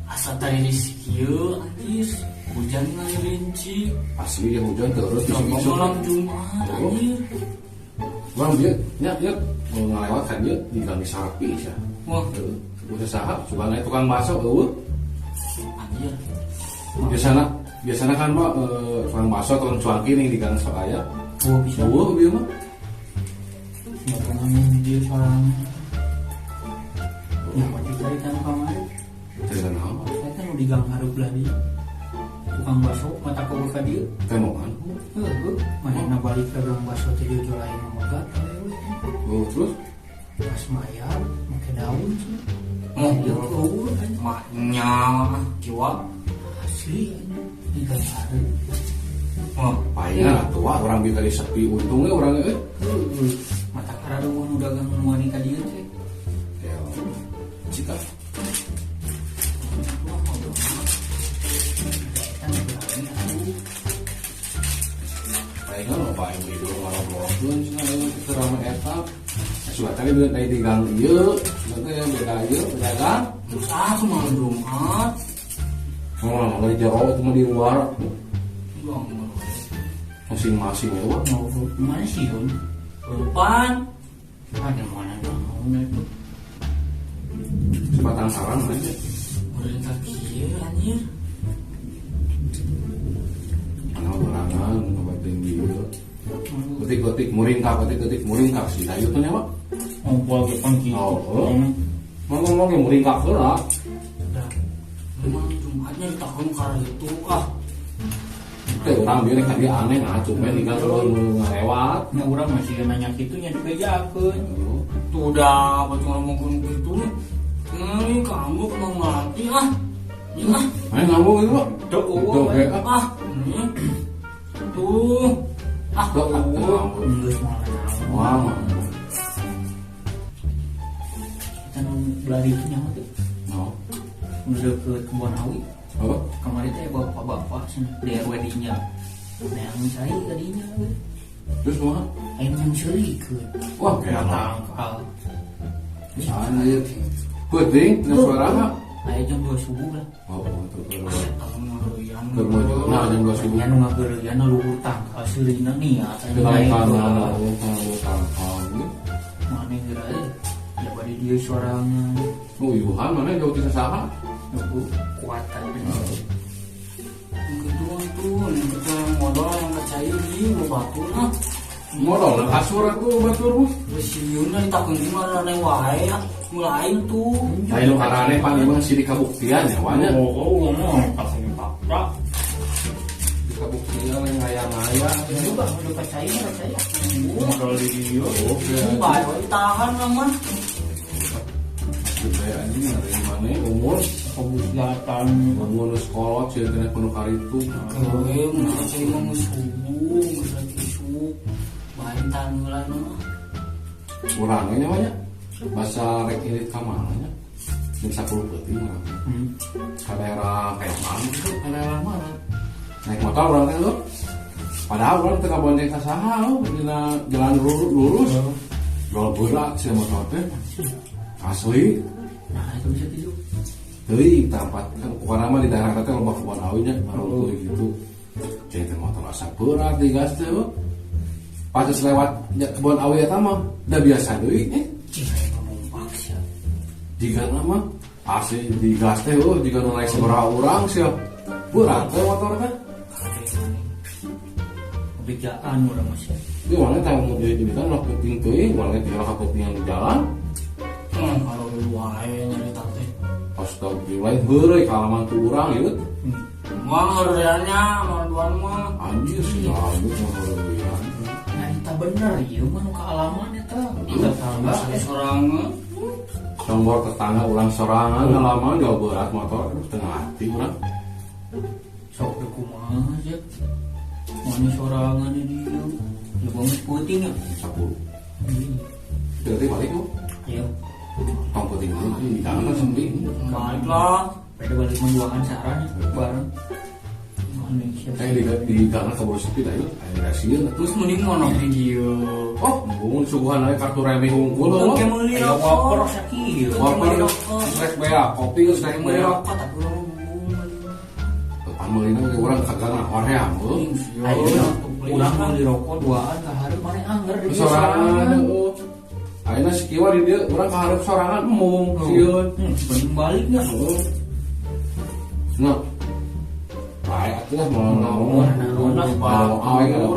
Asa tadi kieu anjir, hujan ngalirinci. Asli ya hujan terus di sini. Malam Jumat anjir. Bang dia mau ngelewat kan dia di gang sapi sih. Wah, udah sahab suka naik tukang bakso eueuh. anjir. Biasana kan Pak tukang bakso tukang cuanki nih di gang saya. Oh, bisa. Dia mah. Bakalan dia seorang. Ya, pasti cari kan kamar. Cerita naon? Saya kan udah di gang hareup lah dia. Tukang bakso mata kau ka dia. Temokan. Mana balik ke gang bakso teh jual lain mah Oh, terus pas mayar make daun sih. Oh, iya mahnya jiwa asli ini kan ada. Oh, payah tua orang bisa sepi untungnya orangnya mata karaduan udah gang wanita dia teh. ya cita payah lo paling itu malah bohong sih kerama etap sudah tadi bilang tadi di gang iya sudah yang beda kan Susah cuma Jumat. mau dari jauh cuma di luar masing-masing ya Pak. Mau mana sih Yun? Depan. Ada mana namanya itu? Sebatang saran aja. Boleh kaki ya anjir. Mana berangan ngobatin dia. Ketik-ketik muringkak sih dayu tuh nya Pak. Ngobrol depan gitu. Oh. Ngomong yang muringkak heula. Memang Jumatnya di tahun karena itu Teh orang dia kan dia aneh cuma nih kan kalau ngelewat. Nya urang masih nanya kitunya dibejakeun. Tuh udah apa ngomong gitu. Ini kamu kemang mati Ini Ayo ngomong itu Pak. Tuh kayak ini. Tuh. Tuh. Geus Wah. Kita belari itu nyawa tuh. Oh. Udah ke kebun awi. Apa? Kemarin teh bapak-bapak di RW dinya. Yang saya tadinya. Terus mah? Ayo yang selikeun. Wah, kayak tangkal. anjir. Puting, suara apa? Ayo jam 2 subuh lah. Oh, betul. Tahun ngeureuyang. Nah, jam 2 subuh. Nya nu ngageureuyang luhur tangkal seulina niat. Dengan tangan. Mana geura ya bari dia sorangan. Oh, Yuhan mana jauh bisa saha? Aku kuatan bener. Gitu kita modal yang percaya di batur Modal kasur aku batur mah. Besiun dari takun gimana neng wae mulai tuh. Ayo karane pan emang sih di kabuktian ya wanya. Oh, ngomong pas ini pakra. Di kabuktian yang ngaya-ngaya. Juga udah percaya. Modal di dia. Oke. Bae tahan aman. Kayak anjing dari mana umur Kegiatan umur sekolah sih kena penuh karitu. Kowe mun cai mah subuh, subuh. Bae tanulan mah. Urangnya banyak. Bahasa rek irit ka mananya. Jam 10 peuting urang. Ka daerah kayak mana gitu, ka daerah mana? Naik motor urang teh lo. Padahal urang teu kabondeng ka saha, dina jalan lurus. Jual berat sih motor teh. Asli. Nah, itu bisa tidur. Teuing tempat kan ukana mah di daerah teh loba kebun awinya baru gitu. Jadi teh motor asa berat di gas teh. Pas lewat kebun awi eta mah da biasa deui jika nama asli di gas teh jika naik seberapa orang sih berat teh motor teh Kebijakan udah masih. di mana tahu jadi kan lo penting teuing mana tinggal kepentingan di jalan Kalau lu wae nyari tante. pas Astagfirullah, heureuy kalaman tu urang ieu. Mang hareureannya maduan mah. Anjir si rambut mah heureuyan. Eta bener ieu mah nu kaalaman eta. Kita tangga sorangan. Sombor tetangga ulang sorangan ngalaman jauh berat motor tengah hati urang. Sok teu kumaha aja. Mani sorangan di dieu. Ya banget peuting ya. 10. Berarti balik tuh. Ayo. Tong peuting di dalam sendiri. Balik lah. Pada balik menjuangkan saran bareng. Di karena keburu sepi dah itu, akhirnya sih. Terus mending ngono di dieu. Oh, bungun suguhan aja kartu remi unggul loh. Oke meuli waper sakieu. Waper snack bea, kopi ke snack bea. Kata urang Pamelina ke urang kagak ngawar ya, Bu. ayeuna urang meuli rokok duaan ka hareup mane anger di Sorangan. Ayeuna si kiwa di dieu urang kahareup sorangan emung sieun. Mending baliknya. Nah. Baik atuh mau naon.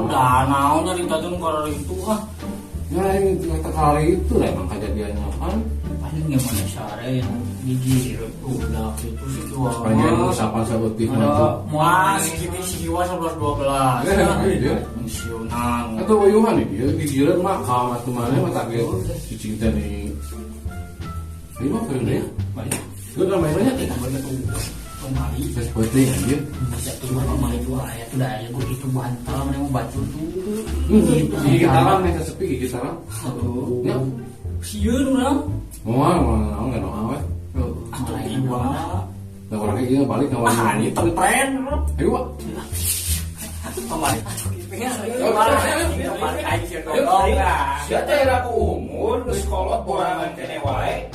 Udah naon dari tadi kalau itu ah. Ya ini ternyata kali itu lah emang kejadiannya kan. Paling yang mana sare yang gigi udah itu sih tua. Panjang usapan sebutik ada mas gitu si kiwa 11-12. Ya, pensiunan. atau wayuhan nih dia gigireun mah ka atuh mana mah tak ge cicing teh nih. Ini mah keren deh. Baik. Lu kan mainnya Kita balik kembali. Terus penting anjir. Bisa tuh mama itu ayat tuh dah ya gue itu bantal mana mau baju tuh. Gigi gitaran nih sepi gigi gitaran. Ya. Sieun urang. Mau naon kan awe. Atau lain mana? Da urang ge ieu balik ka Ah, ini tempren. Ayo, Pak. Kembali. Sia teh raku umur geus kolot borangan keneh wae.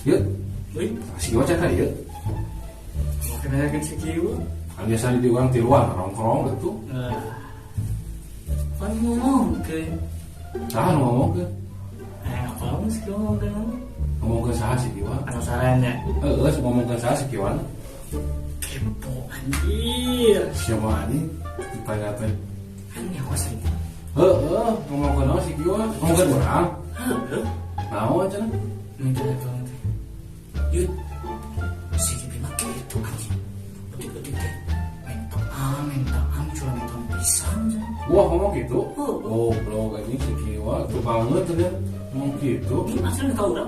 Yuk, Wih, si waca ka ieu. kena yakin sekiu. Kan biasa di urang tiluan nongkrong gitu. Kan ngomong ke Saha nu ngomongkeun? apa lu sih ngomong ke Ngomongkeun saha si kiwa? penasarannya. Heeh, ngomongkeun saha si kiwa? Kepo anjir. Siapa anjing? Ditanya teh. Kan nyawa sih. Ngomongkeun naon si kiwa? Ngomongkeun urang. Hah? Naon cenah? Minta tolong teh. Yud. Si Kibi mah gitu anjing. Betul-betul teh. Mentaan cuma mentaan pisan aja. Wah, ngomong gitu? Oh. Goblok anjing si kiwa, tuh banget tuh dia. Ngomong gitu. Ini asli kau udah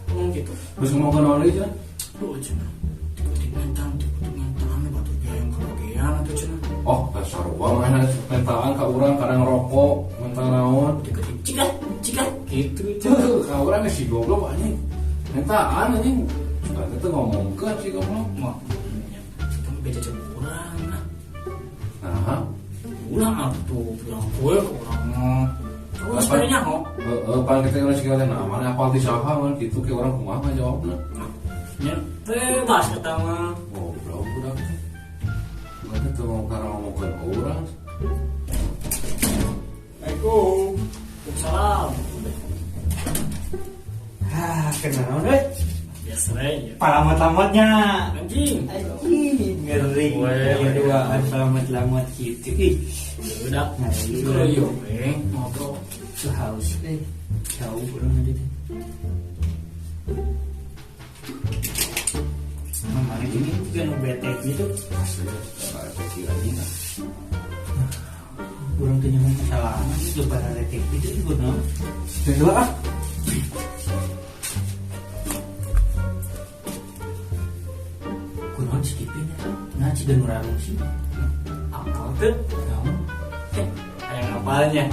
ngomong gitu. Terus ngomongkeun naon lagi cenah? Lu cina. Tiba-tiba mentaan batu biaya yang kebagian atau cina. Oh, dasar uang mana mentaan ka urang kadang ngerokok, mental naon. Cikat gitu Ka urang geus si goblok anjing. Mentaan anjing. Suka teh ngomongkeun si goblok. Mau kita beda jam kurang lah. Nah, Ulang apa tuh bilang gue ke orangnya. Terus sebenarnya kok. pan kita urang si kiwa teh nah, mana apal ti saha mun kitu ke urang kumaha jawabna. Ya bebas pertama. Goblok udah. Bukan tuh mau karena ngomongkeun urang. Assalamualaikum. Waalaikumsalam. Kenal deh. Biasa aja. Palamat-lamatnya. Anjing. Anjing, ngeri. Ya duaan palamat-lamat gitu. Ih, Udah. nah Kalau itu yuk, ngobrol. tuh haus tahu belum ada deh. Mama ini kan bete gitu. Asli, enggak pikiran ini. Kurang tanya masalah itu pada retek gitu itu no. Kedua ah. Kurang sedikit nah sudah nurang sih. Apa tuh? Ayang apalnya?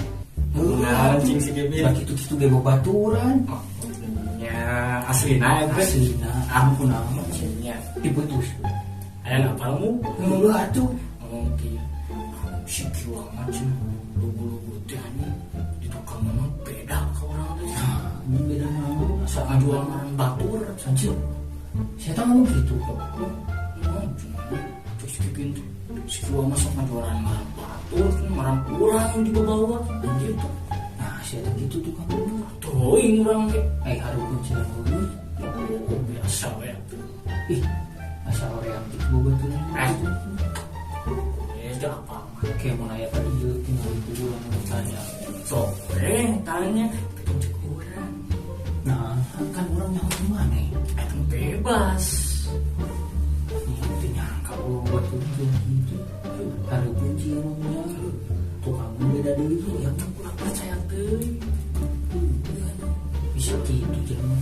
Nah, anjing si Kevin. Nah gitu-gitu gak mau baturan. Ya, aslina ya, Bro. Aslina, ampun amat sih. Ya, Diputus. ayang apalmu? Nunggu atuh. Mungkin si kiwa macam lugu-lugu teh anjing di tukang mana beda ke orang teh. Ini beda nama. Sama jual marang batur. Sancil. Saya tahu ngomong gitu. Terus Kevin tuh si kiwa masuk ngajualan marang batur, marang kurang yang di bawah gitu. Nah, Masih ada gitu tuh kamu. Tuh orang ge. Harupun cenah eueuh. Biasa we. Ih, asa hoream gitu bobaturan. Ya apa mah. Kayak mau nanya tadi ieu tinggal kuburan tanya. Sok tanya cek urang. Nah, kan orang nyaho mana? Eta bebas. Ini nyangka bobaturan gitu. Harupun cieungnya tukang beda deui ya. Kurang percaya teuing. Bisa gitu jelema.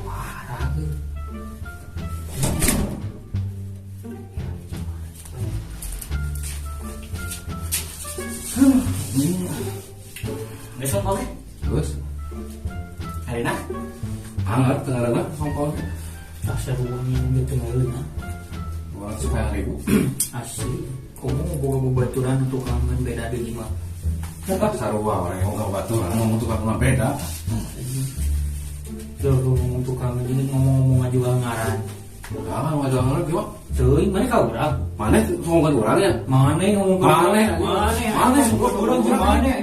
Parah ge. Besok oke. Terus Harina. hangat tengarana songkol Asa ruangnya gitu ngeuna. buat supaya ribu Asli. Komo boga bobaturan tukang beda deui mah. sarua orang yang ngomong batu orang ngomong tukang rumah beda Lu ngomong tukang ini ngomong-ngomong aja ngaran. jangan wajah orang gimana Teuing mana ka urang? mana ngomongkan orang ya Mana ngomong Mana? Mana? Mana? Urang mana?